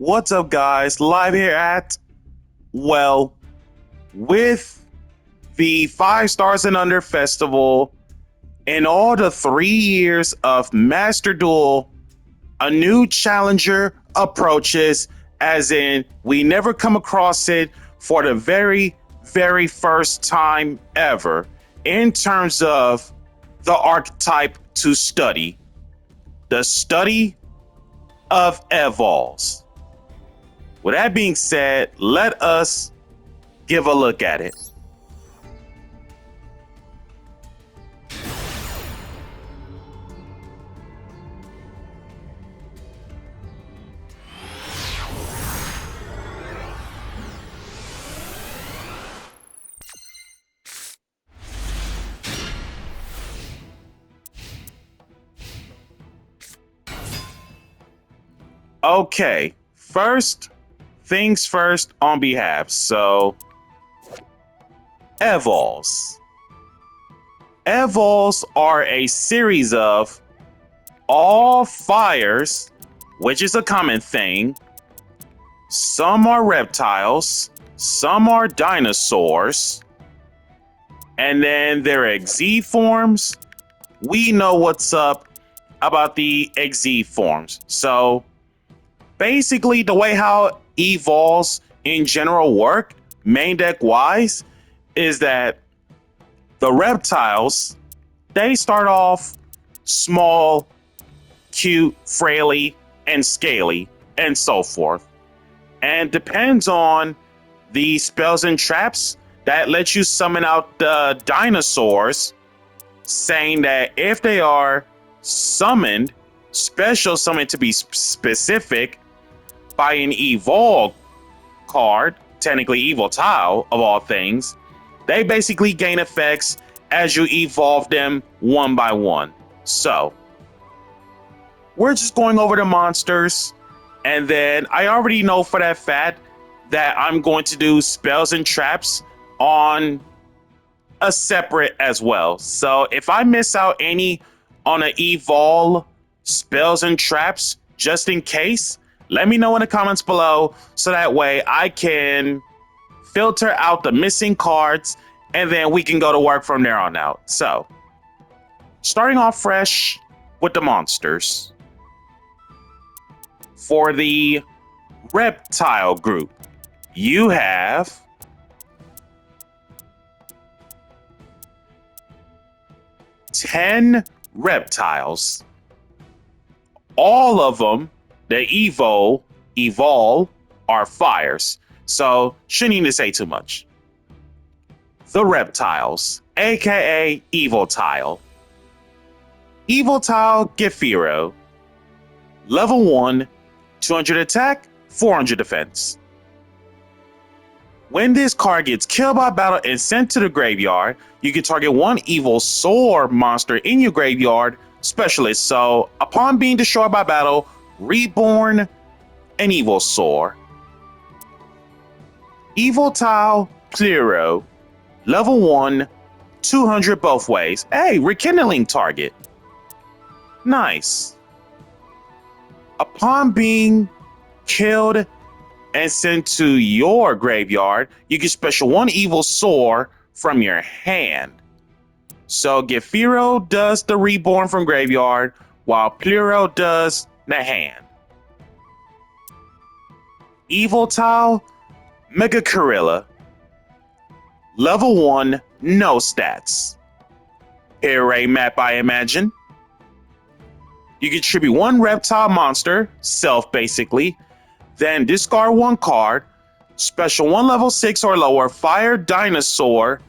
What's up, guys? Live here at, well, with the 5 Stars and Under Festival and all the 3 years of Master Duel, a new challenger approaches, as in, we never come across it for the very first time ever in terms of the archetype to study. The study of Evols. With that being said, let us give a look at it. Okay, first things first on behalf. So, Evols. Evols are a series of all fires, which is a common thing. Some are reptiles, some are dinosaurs, and then there are XZ forms. We know what's up about the XZ forms. So, basically, the way how Evols in general work, main deck wise, is that the reptiles, they start off small, cute, fraily, and scaly, and so forth. And depends on the spells and traps that let you summon out the dinosaurs, saying that if they are summoned, special summoned to be specific, by an Evol card, technically Evol tile of all things, they basically gain effects as you evolve them one by one. So, we're just going over the monsters, and then I already know for that fact that I'm going to do spells and traps on a separate as well. So, if I miss out any on an Evol spells and traps, just in case, let me know in the comments below so that way I can filter out the missing cards and then we can go to work from there on out. So, starting off fresh with the monsters. For the reptile group, you have ten reptiles. All of them, the Evol are fires, so shouldn't even say too much. The reptiles, aka Evil Tile. Evil Tile Gefiro. Level 1, 200 attack, 400 defense. When this card gets killed by battle and sent to the graveyard, you can target one Evil Soar monster in your graveyard, specialist. So, upon being destroyed by battle, reborn an Evil Soar. Evil Tile Plero. Level 1, 200 both ways. Hey, rekindling target. Nice. Upon being killed and sent to your graveyard, you can special one Evil Soar from your hand. So Gefiro does the reborn from graveyard, while Plero does the hand. Evil Tile Mega Gorilla. Level 1, no stats. Array map, I imagine. You can tribute one reptile monster, self basically, then discard one card, special one level 6 or lower fire dinosaur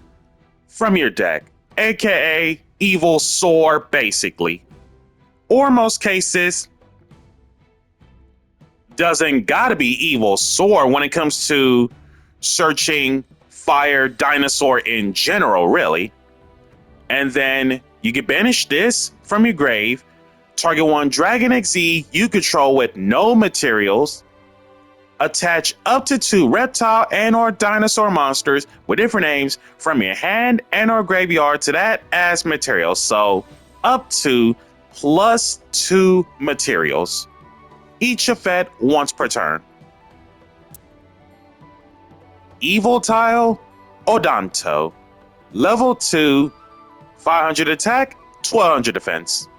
from your deck, aka Evil Soar basically. Or most cases, doesn't gotta be Evil Soar when it comes to searching fire dinosaur in general, really. And then you can banish this from your grave, target one Dragon XZ you control with no materials, attach up to 2 reptile and or dinosaur monsters with different names from your hand and or graveyard to that as materials. So up to +2 materials. Each effect once per turn. Evil Tile, Odonto. Level 2, 500 attack, 1200 defense.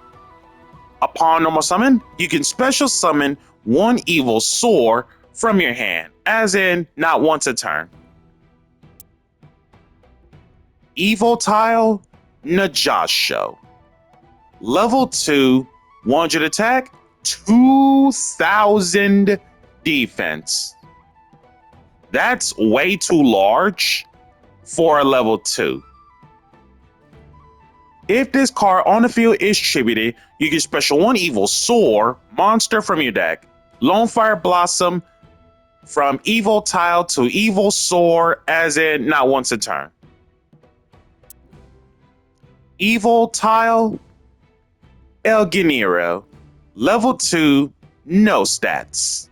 Upon normal summon, you can special summon one Evil Sore from your hand, as in not once a turn. Evil Tile, Najasho. Level 2, 100 attack, 2000 defense. That's way too large for a level 2. If this card on the field is tributed, you can special one Evil Sore monster from your deck. Lonefire Blossom from Evil Tile to Evil Sore, as in not once a turn. Evil Tile, El Guinero. Level 2, no stats.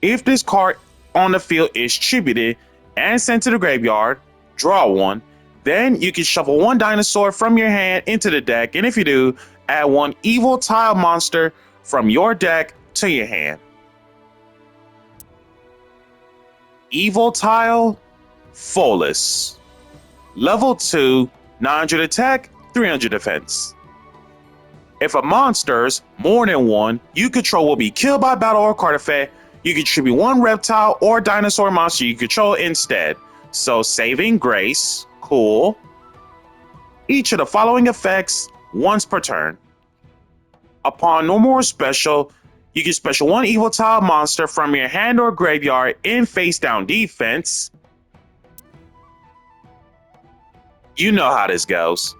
If this card on the field is tributed and sent to the graveyard, draw one. Then you can shuffle one dinosaur from your hand into the deck, and if you do, add one Evil Tile monster from your deck to your hand. Evil Tile, Folus. Level 2, 900 attack, 300 defense. If a monster's more than one you control will be killed by battle or card effect, you can tribute one reptile or dinosaur monster you control instead. So Saving Grace, cool. Each of the following effects once per turn. Upon normal or special, you can special one Evil Tile monster from your hand or graveyard in face down defense. You know how this goes.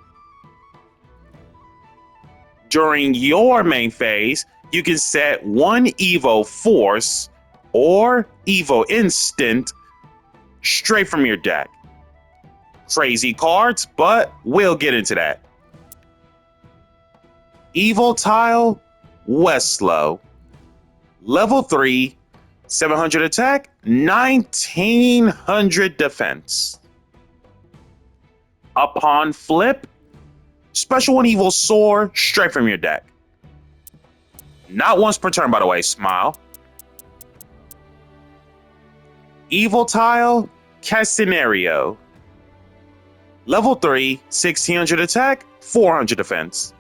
During your main phase, you can set one Evo Force or Evo Instant straight from your deck. Crazy cards, but we'll get into that. Evil Tile, Westlow. Level 3, 700 attack, 1900 defense. Upon flip, special one Evil Sore straight from your deck. Not once per turn, by the way, smile. Evil Tile, Castanerio. Level 3, 1600 attack, 400 defense.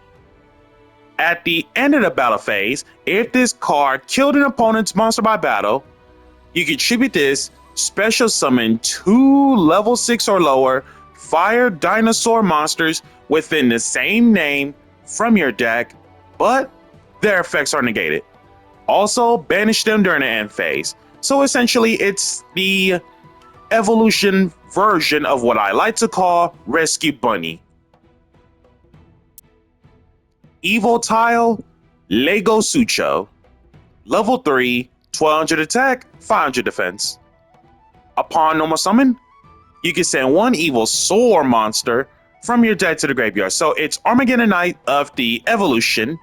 At the end of the battle phase, if this card killed an opponent's monster by battle, you can tribute this, special summon 2 level 6 or lower fire dinosaur monsters within the same name from your deck, but their effects are negated. Also, banish them during the end phase. So essentially, it's the evolution version of what I like to call Rescue Bunny. Evil Tile, Lego Sucho. Level 3, 1200 attack, 500 defense. Upon normal summon, you can send one Evil Sore monster from your deck to the graveyard. So it's Armageddon Knight of the evolution.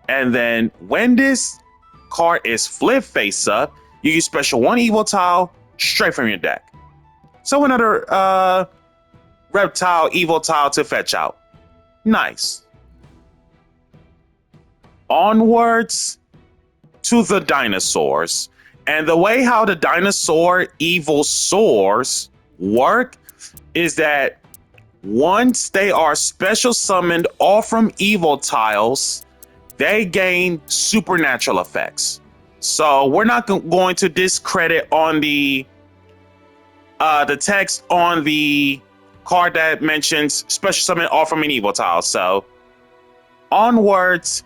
And then when this card is flipped face up, you can special one Evil Tile straight from your deck. So another reptile, Evil Tile to fetch out. Nice. Onwards to the dinosaurs. And the way how the dinosaur Evil Sores work is that once they are special summoned all from Evil Tiles, they gain supernatural effects. So we're not going to discredit on the text on the card that mentions special summon all from an Evil Tile. So onwards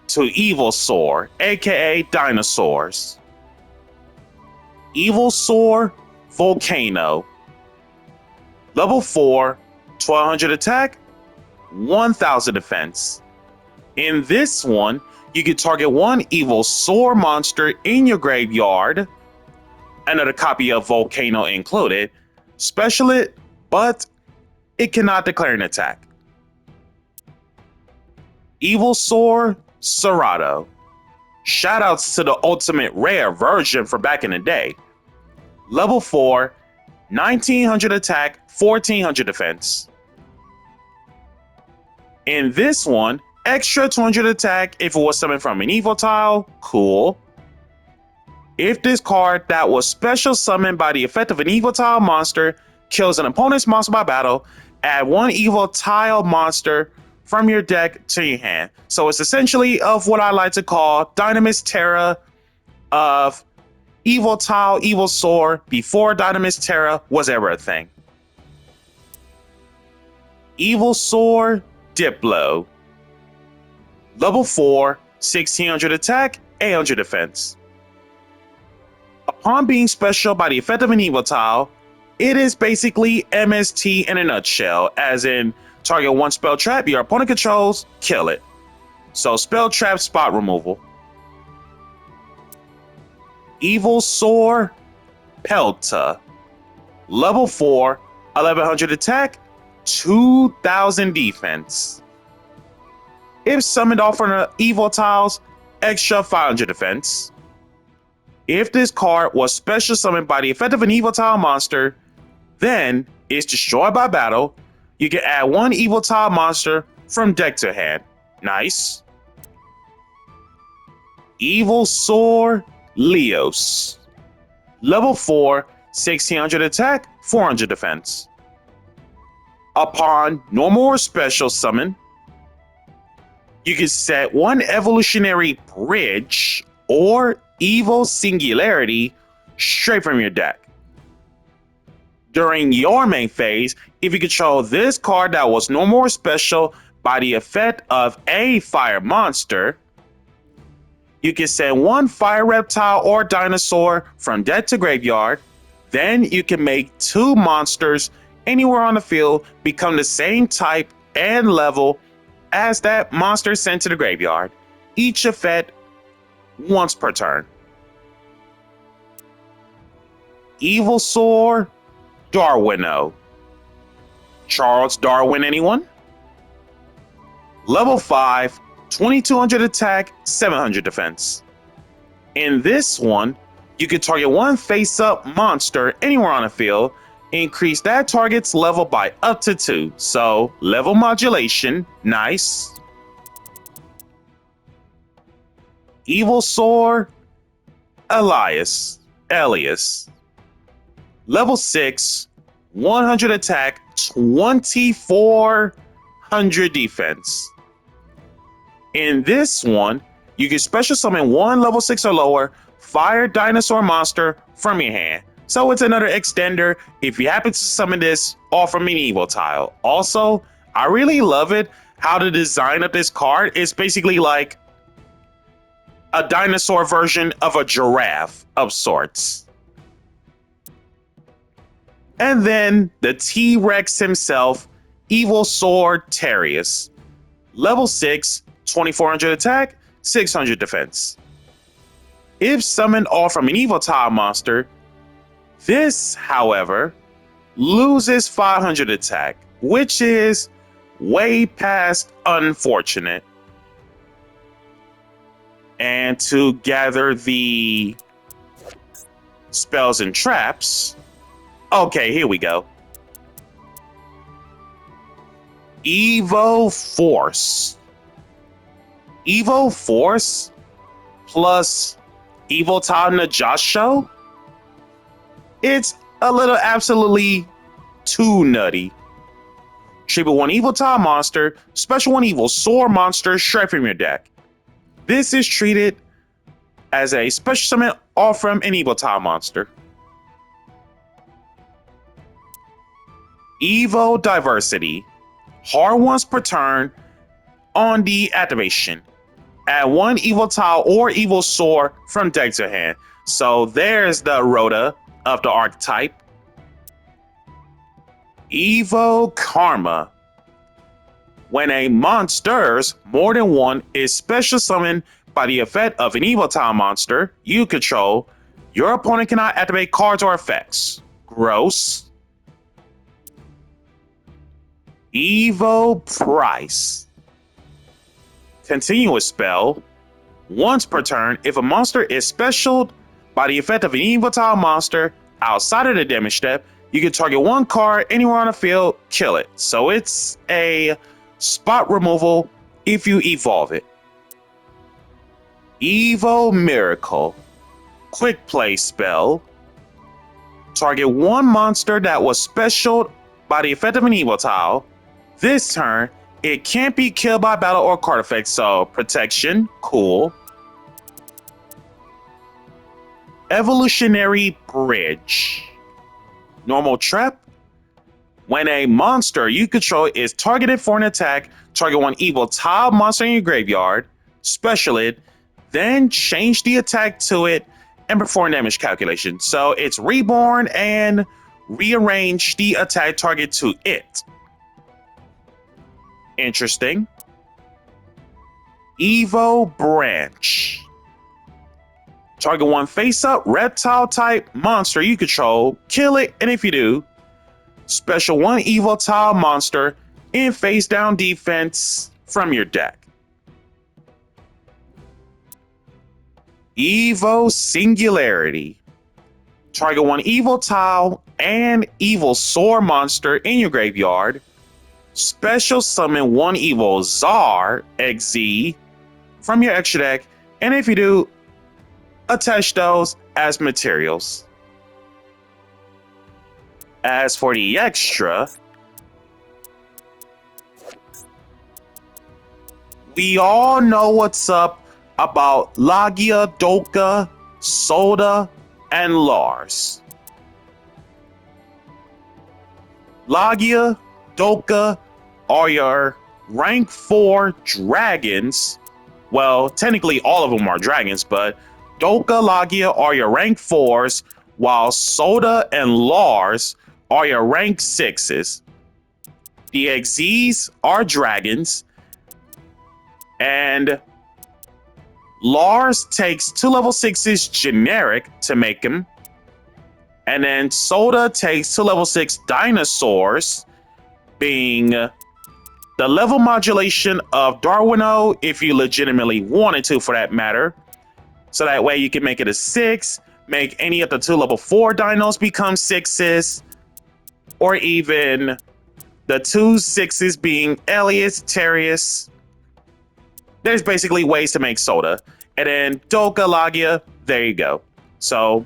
to Evil Sore, aka dinosaurs. Evil Sore, Volcano. Level 4, 1200 attack, 1000 defense. In this one, you can target one Evil Sore monster in your graveyard, another copy of Volcano included, special it, but it cannot declare an attack. Evil Sore, Serato. Shoutouts to the ultimate rare version for back in the day. Level 4, 1900 attack, 1400 defense. In this one, extra 200 attack if it was summoned from an Evil Tile, cool. If this card that was special summoned by the effect of an evil tile monster kills an opponent's monster by battle, add one evil tile monster from your deck to your hand. So it's essentially of what I like to call Dynamis Terra of Evil Tile, Evilsaur before Dynamis Terra was ever a thing. Evilsaur Diplo. Level 4, 1600 attack, 800 defense. Upon being special by the effect of an evil tile, it is basically MST in a nutshell, as in target one spell trap your opponent controls, kill it. So spell trap spot removal. Evilsaur Pelta. Level 4, 1100 attack, 2000 defense. If summoned off from evil tiles, extra 500 defense. If this card was special summoned by the effect of an evil tile monster, then it's destroyed by battle. You can add one evil tile monster from deck to hand. Nice. Evilsaur Leos. Level 4, 1600 attack, 400 defense. Upon normal or special summon, you can set one evolutionary bridge or evil singularity straight from your deck. During your main phase, if you control this card that was normal or special by the effect of a fire monster, you can send one fire reptile or dinosaur from deck to graveyard. Then you can make two monsters anywhere on the field become the same type and level as that monster sent to the graveyard. Each effect once per turn. Evilsaur Darwino. Charles Darwin, anyone? Level 5, 2200 attack, 700 defense. In this one, you can target one face-up monster anywhere on the field, increase that target's level by up to 2. So, level modulation, nice. Evilsaur Elias. Level 6, 100 attack, 2400 defense. In this one, you can special summon one level 6 or lower fire dinosaur monster from your hand. So it's another extender if you happen to summon this off from an evil tile. Also, I really love it how the design of this card is basically like a dinosaur version of a giraffe of sorts. And then the T-Rex himself, Evilsaur Terrius. Level 6, 2400 attack, 600 defense. If summoned off from an evil tile monster, this, however, loses 500 attack, which is way past unfortunate. And to gather the spells and traps, okay, here we go. Evo Force. Evo Force plus Evil Tile Najasho? It's a little absolutely too nutty. Triple one Evil Tile monster, special one Evilsaur monster straight from your deck. This is treated as a special summon off from an evil tile monster. Evo Diversity. Hard once per turn on the activation. Add one evil tile or Evilsaur from deck to hand. So there's the Rhoda of the archetype. Evo Karma. When a monster's more than one is special summoned by the effect of an evil tile monster you control, your opponent cannot activate cards or effects. Gross. Evo Price. Continuous spell. Once per turn, if a monster is specialed by the effect of an evil tile monster outside of the damage step, you can target one card anywhere on the field, kill it. So it's a spot removal if you evolve it. Evo Miracle. quick play spell. Target one monster that was specialed by the effect of an Evil tile. This turn, it can't be killed by battle or card effects, so protection, cool. Evolutionary Bridge. Normal trap. When a monster you control is targeted for an attack, target one Evil tile monster in your graveyard, special it, then change the attack to it and perform damage calculation. So it's reborn and rearrange the attack target to it. Interesting. Evol Branch. Target one face-up reptile type monster you control, kill it, and if you do, special one Evil tile monster in face-down defense from your deck. Evo Singularity. Target one Evil tile and Evil Sword monster in your graveyard. Special summon one Evil Czar XZ from your extra deck, and if you do, attach those as materials. As for the extra, we all know what's up about Lagia, Doka, Soda, and Lars. Lagia, Doka are your rank 4 dragons. Well, technically all of them are dragons, but Doka, Lagia are your rank 4s, while Soda and Lars are your rank 6s. The XZs are dragons, and Lars takes 2 level 6s generic to make him, and then Soda takes 2 level 6 dinosaurs, being the level modulation of Darwino if you legitimately wanted to, for that matter. So that way you can make it a 6, make any of the 2 level 4 dinos become 6s, or even the 2 6s being Elias, Terius. There's basically ways to make Soda. And then Doka, Lagia, there you go. So,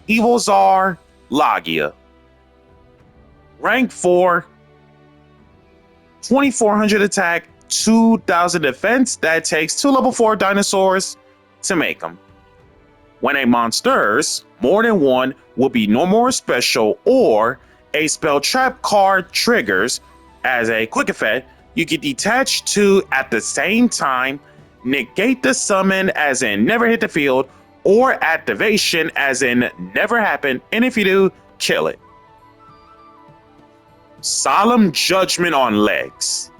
Evil Czar, Lagia. Rank 4, 2400 attack, 2000 defense. That takes 2 level 4 dinosaurs to make them. When a monster's more than one will be normal or special, or a spell trap card triggers as a quick effect, you can detach 2 at the same time, negate the summon as in never hit the field, or activation as in never happened, and if you do, kill it. Solemn Judgment on legs.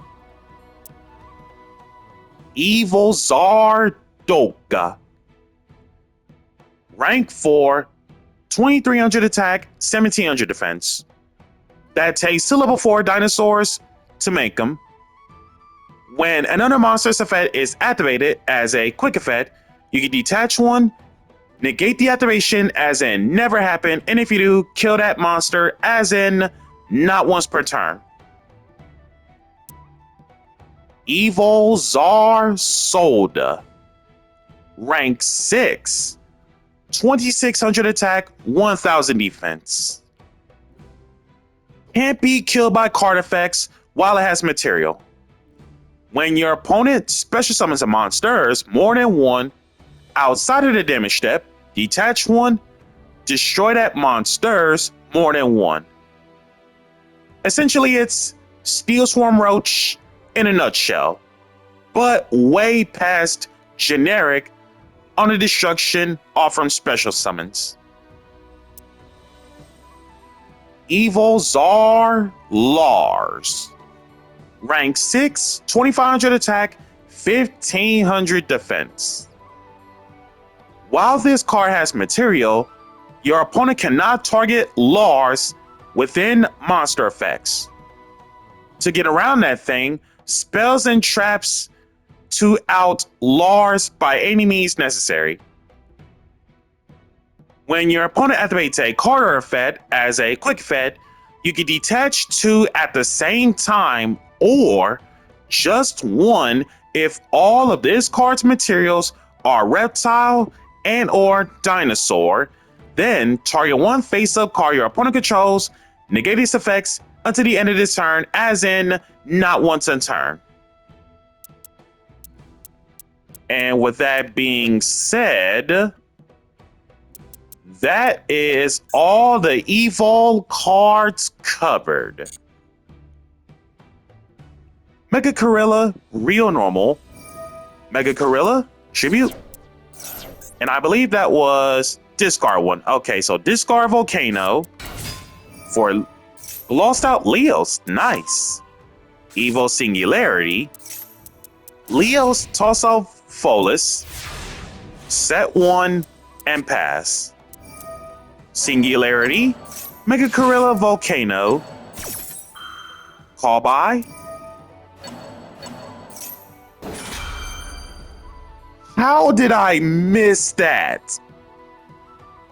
Evil Czar Doka. Rank 4, 2300 attack, 1700 defense. That takes 2 level 4 dinosaurs to make them. When another monster's effect is activated as a quick effect, you can detach 1, negate the activation as in never happened, and if you do, kill that monster as in not once per turn. Evil Czar Soda. Rank 6, 2600 attack, 1000 defense. Can't be killed by card effects while it has material. When your opponent special summons a monsters more than one outside of the damage step, detach 1, destroy that monsters more than one. Essentially, it's Steel Swarm Roach in a nutshell, but way past generic on the destruction off from special summons. Evil Czar Lars. Rank 6, 2500 attack, 1500 defense. While this card has material, your opponent cannot target Lars within monster effects. To get around that thing, spells and traps to out Lars by any means necessary. When your opponent activates a card or effect as a quick effect, you can detach 2 at the same time, or just 1 if all of this card's materials are reptile and or Dinosaur. Then target one face-up card your opponent controls, negate its effects until the end of this turn, as in not once a turn. And with that being said, that is all the Evol cards covered. Mega Gorilla, Real Normal, Mega Gorilla, Tribute, and I believe that was discard one. Okay, so discard Volcano for Lost Out Leos. Nice. Evol Singularity, Leos Toss Off Folus, set one and pass. Singularity, Mega Gorilla Volcano, call by. How did I miss that?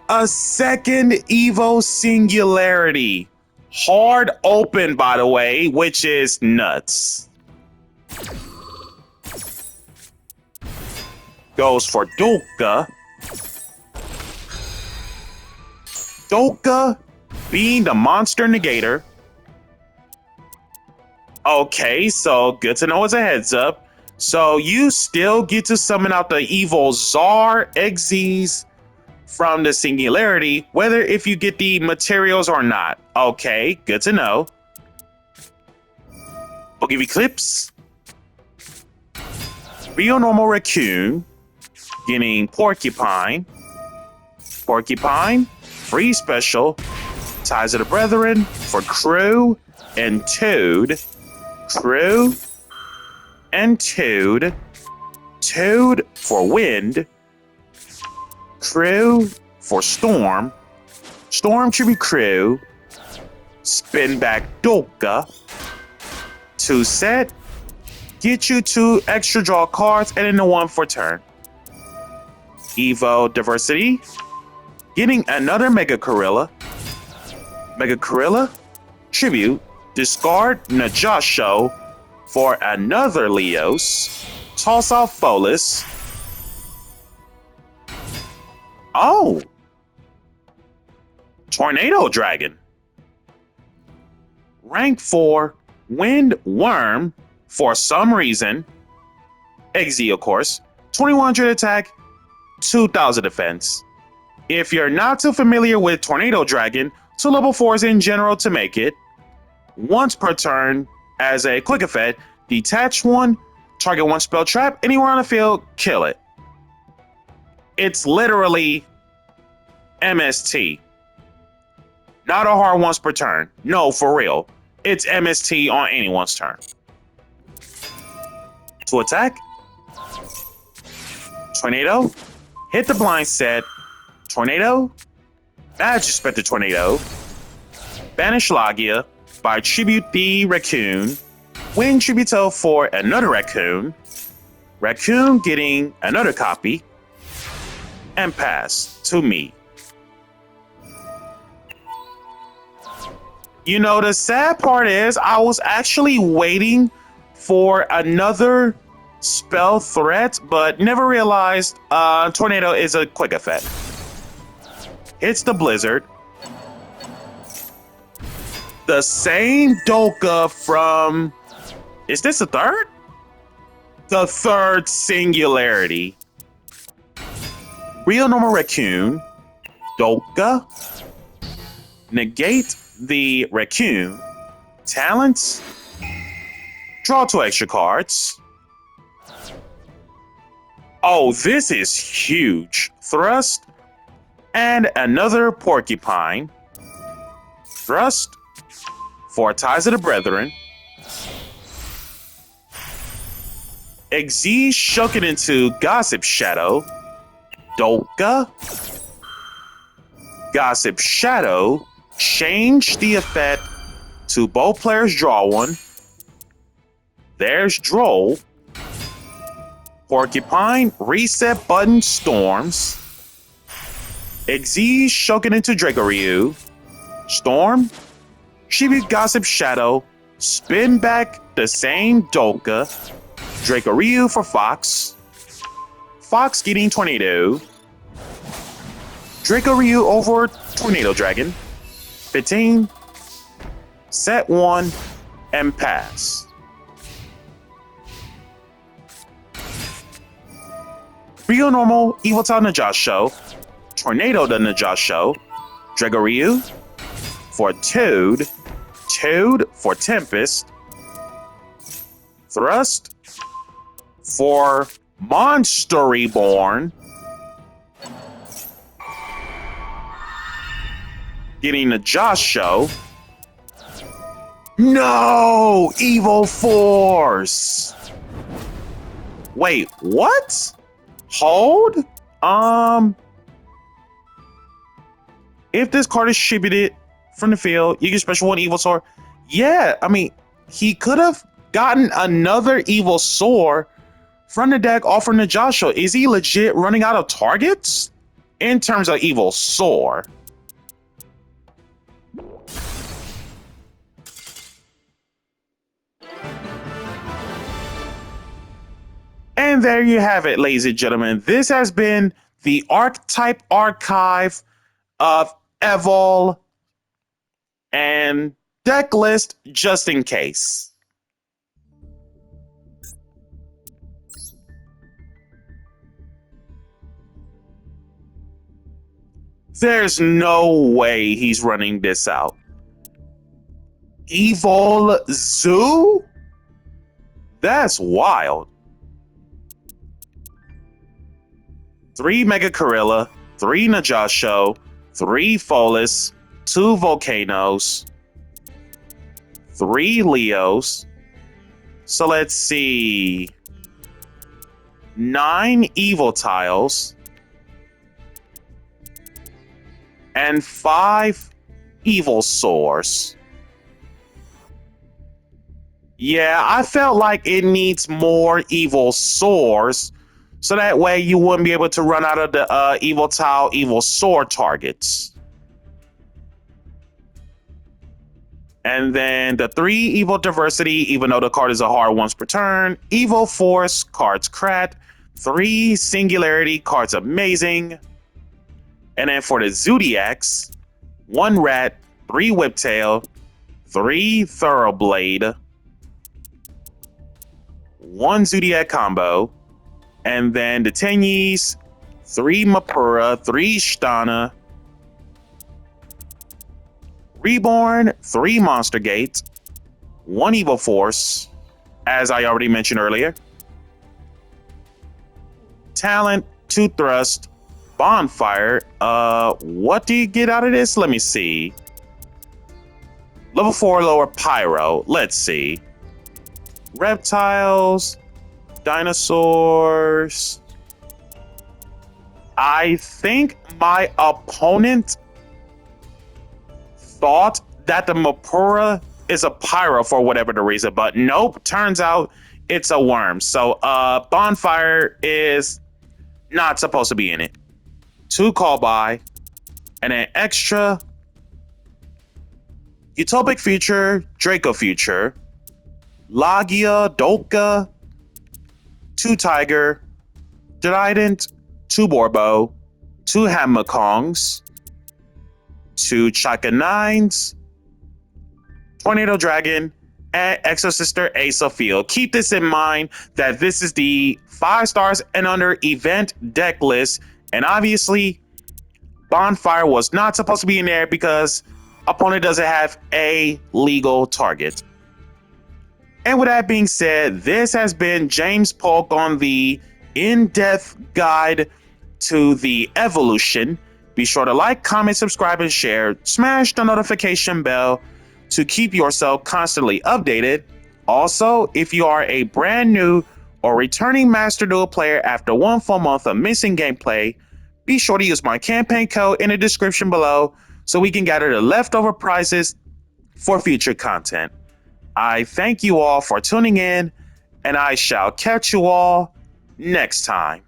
A second Evo Singularity. Hard open, by the way, which is nuts. Goes for Dolka. Dolka being the monster negator. Okay, so good to know as a heads up. So you still get to summon out the Evol Czar XZs from the Singularity, whether if you get the materials or not. Okay, good to know. We'll give you Clips. Real Normal Raccoon, getting Porcupine. Porcupine, free special. Ties of the Brethren for Crew and Toad. Crew and Toad. Toad for Wind. Crew for Storm. Storm should be Crew. Spin back Dolka. 2 set. Get you 2 extra draw cards and then the 1 for turn. Evo Diversity. Getting another Mega Gorilla. Mega Gorilla. Tribute. Discard Najasho for another Leos. Toss off Folus. Oh! Tornado Dragon. Rank 4 Wind Worm for some reason. XZ, of course. 2100 attack, 2000 defense. If you're not too familiar with Tornado Dragon, 2 level 4s in general to make it. Once per turn, as a quick effect, detach 1, target 1 spell trap, anywhere on the field, kill it. It's literally MST. Not a hard once per turn. No, for real. It's MST on anyone's turn. To attack. Tornado. Hit the blind set. Tornado. Badge Spectre Tornado. Banish Lagia by Tribute the Raccoon. Win Tributo for another Raccoon. Raccoon getting another copy. And pass to me. You know, the sad part is I was actually waiting for another spell threat, but never realized Tornado is a quick effect. Hits the Blizzard. The same Dolka from... Is this the third? The third Singularity. Real Normal Raccoon. Dolka. Negate the Raccoon. Talents. Draw 2 extra cards. Oh, this is huge. Thrust. And another Porcupine. Thrust. For Ties of the Brethren. XZ shook it into Gossip Shadow. Dolka. Gossip Shadow. Change the effect to both players draw 1. There's Droll. Porcupine, reset button storms. XZ shook it into Dracoryu. Storm. Tribute Gossip Shadow. Spin back the same Dolka. Dracoryu for Fox. Fox getting Tornado. Draco Ryu over Tornado Dragon. 15. Set 1 and pass. Ryu normal, Evil Tile Najasho, Tornado the Najasho, Draco Ryu for Toad, Toad for Tempest, Thrust for Monster Reborn, getting Najasho. No! Evil Force! Wait, what? Hold? If this card is distributed from the field, you get special 1 Evil Sword. Yeah, I mean, he could have gotten another Evil Sword from the deck offering Najasho. Is he legit running out of targets? In terms of Evil Sword. And there you have it, ladies and gentlemen. This has been the Archetype Archive of Evol and deck list just in case. There's no way he's running this out. Evol Zoo? That's wild. 3 Mega Gorilla, 3 Najasho, 3 Folus, 2 Volcanoes, 3 Leos. So let's see. 9 Evil Tiles. And 5 Evil Swords. Yeah, I felt like it needs more Evil Swords. So that way you wouldn't be able to run out of the Evil Tile, Evil Sword targets. And then the 3 Evil Diversity, even though the card is a hard once per turn. Evil Force, cards crat. 3 Singularity, cards amazing. And then for the Zodiacs, 1 Rat, 3 Whiptail, 3 Thoroughblade, 1 Zodiac combo. And then the Tenyis, 3 Mapura, 3 Shtana, Reborn, 3 Monster Gate, 1 Evil Force, as I already mentioned earlier, Talent, 2 Thrust, Bonfire. What do you get out of this? Let me see. Level 4 lower Pyro. Let's see. Reptiles. Dinosaurs. I think my opponent thought that the Mapura is a Pyro for whatever the reason, but nope, turns out it's a worm. So Bonfire is not supposed to be in it. 2 call by, and then extra Utopic Future, Draco Future, Lagia, Dolka, 2 Tiger, Trident, 2 Borbo, 2 Hammerkongs, 2 Chaka 9s, Tornado Dragon, and Exosister Ace of Field. Keep this in mind that this is the 5 stars and under event deck list, and obviously Bonfire was not supposed to be in there because opponent doesn't have a legal target. And with that being said, this has been James Polk on the in-depth guide to the evolution. Be sure to like, comment, subscribe, and share. Smash the notification bell to keep yourself constantly updated. Also, if you are a brand new or returning Master Duel player after 1 full month of missing gameplay, be sure to use my campaign code in the description below so we can gather the leftover prizes for future content. I thank you all for tuning in, and I shall catch you all next time.